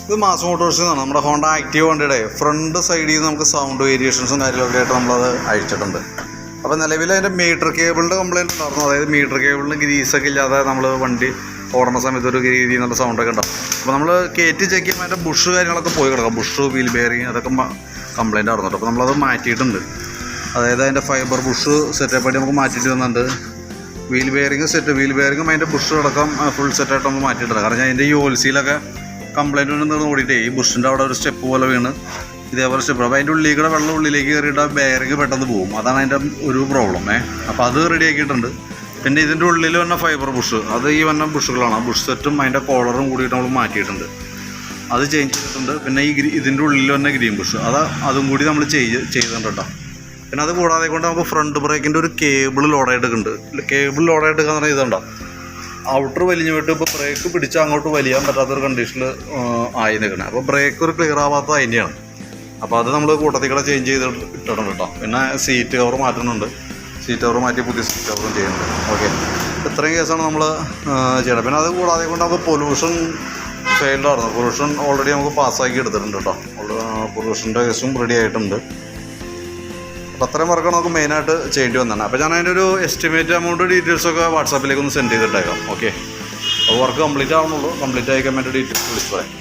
ഇത് മാസ് മോട്ടോഴ്സിൽ നിന്നാണ്. നമ്മുടെ ഹോണ്ട ആക്റ്റീവ് വണ്ടിയുടെ ഫ്രണ്ട് സൈഡിൽ നിന്ന് നമുക്ക് സൗണ്ട് വേരിയേഷൻസും കാര്യങ്ങളൊക്കെ ആയിട്ട് നമ്മളത് അയച്ചിട്ടുണ്ട്. അപ്പോൾ നിലവിൽ അതിൻ്റെ മീറ്റർ കേബിളിൻ്റെ കംപ്ലയിൻറ്റ് ഉണ്ടായിരുന്നു. അതായത് മീറ്റർ കേബിളിന് ഗ്രീസൊക്കെ ഇല്ലാതെ നമ്മൾ വണ്ടി ഓടുന്ന സമയത്ത് ഒരു രീതിയിൽ നല്ല സൗണ്ടൊക്കെ ഉണ്ടാവും. അപ്പോൾ നമ്മൾ കയറ്റി ചെക്ക് ചെയ്യുമ്പോൾ അതിൻ്റെ ബുഷ് കാര്യങ്ങളൊക്കെ പോയി കിടക്കാം. ബുഷ്, വീൽ ബെയറിങ് അതൊക്കെ കംപ്ലയിൻ്റ് ആയിരുന്നു. അപ്പോൾ നമ്മളത് മാറ്റിയിട്ടുണ്ട്. അതായത് അതിൻ്റെ ഫൈബർ ബുഷ് സെറ്റപ്പായിട്ട് നമുക്ക് മാറ്റിയിട്ട് വന്നിട്ടുണ്ട്. വീൽ ബെയറിങ്ങും അതിൻ്റെ ബുഷ് അടക്കം ഫുൾ സെറ്റായിട്ട് നമ്മൾ മാറ്റിയിട്ടുണ്ട്. കാരണം അതിൻ്റെ ഈ ഓയിൽസിലൊക്കെ കംപ്ലയിൻറ്റ് ഉണ്ടെന്ന് ഓടിയിട്ടേ ഈ ബുഷിൻ്റെ അവിടെ ഒരു സ്റ്റെപ്പ് പോലെ വീണ് ഇതേപോലെ സ്റ്റെപ്പ്. അപ്പോൾ അതിൻ്റെ ഉള്ളിൽ കൂടെ വെള്ളം ഉള്ളിലേക്ക് കയറിയിട്ട് ആ ബെയറിങ് പെട്ടെന്ന് പോകും. അതാണ് അതിൻ്റെ ഒരു പ്രോബ്ലം. അപ്പോൾ അത് റെഡി ആക്കിയിട്ടുണ്ട്. പിന്നെ ഇതിൻ്റെ ഉള്ളിൽ വന്ന ഫൈബർ ബുഷ്, അത് ഈ വന്ന ബുഷുകളാണ്. ആ ബുഷ് സെറ്റും അതിൻ്റെ കോളറും കൂടിയിട്ട് നമ്മൾ മാറ്റിയിട്ടുണ്ട്. അത് ചേഞ്ച് ചെയ്തിട്ടുണ്ട്. പിന്നെ ഇതിൻ്റെ ഉള്ളിൽ വന്ന ഗ്രീൻ ബുഷ് അതും കൂടി നമ്മൾ ചെയ്തിട്ടുണ്ട് കേട്ടോ. പിന്നെ അത് കൂടാതെ കൊണ്ട് നമുക്ക് ഫ്രണ്ട് ബ്രേക്കിൻ്റെ ഒരു കേബിൾ ലോഡായിട്ടുണ്ട്. കേബിൾ ലോഡായിട്ടെന്ന് പറഞ്ഞാൽ ഇതുണ്ടോ, ഔട്ടർ വലിഞ്ഞു വിട്ട് ഇപ്പോൾ ബ്രേക്ക് പിടിച്ച് അങ്ങോട്ട് വലിയാൻ പറ്റാത്തൊരു കണ്ടീഷനിൽ ആയി നിൽക്കണേ. അപ്പോൾ ബ്രേക്ക് ഒരു ക്ലിയർ ആവാത്തത് അതിൻ്റെയാണ്. അപ്പോൾ അത് നമ്മൾ കൂട്ടത്തിൽ കൂടെ ചേഞ്ച് ചെയ്ത് ഇട്ടിട്ടുണ്ട് കേട്ടോ. പിന്നെ സീറ്റ് കവർ മാറ്റുന്നുണ്ട്. സീറ്റ് കവർ മാറ്റി പുതിയ സീറ്റ് കവറും ചെയ്യുന്നുണ്ട്. ഓക്കെ, ഇത്രയും കേസാണ് നമ്മൾ ചെയ്യണം. പിന്നെ അത് കൂടാതെ കൊണ്ട് നമുക്ക് പൊല്യൂഷൻ ഫെയിൽഡായിരുന്നു. പൊല്യൂഷൻ ഓൾറെഡി നമുക്ക് പാസ്സാക്കി എടുത്തിട്ടുണ്ട് കേട്ടോ. പൊല്യൂഷൻ്റെ കേസും റെഡി ആയിട്ടുണ്ട്. അപ്പോൾ അത്രയും വർക്കാണ് നമുക്ക് മെയിനായിട്ട് ചെയ്യേണ്ടി വന്നതാണ്. അപ്പോൾ ഞാൻ അതിൻ്റെ ഒരു എസ്റ്റിമേറ്റ് എമൗണ്ട് ഡീറ്റെയിൽസൊക്കെ വാട്സാപ്പിലേക്ക് ഒന്ന് സെൻഡ് ചെയ്തിട്ടേക്കാം. ഓക്കെ, അപ്പോൾ വർക്ക് കംപ്ലീറ്റ് ആവുന്നുള്ളൂ. കംപ്ലീറ്റ് ആയിക്കാൻ വേണ്ടി ഡീറ്റെയിൽസ് വിളിച്ച് പറയാം.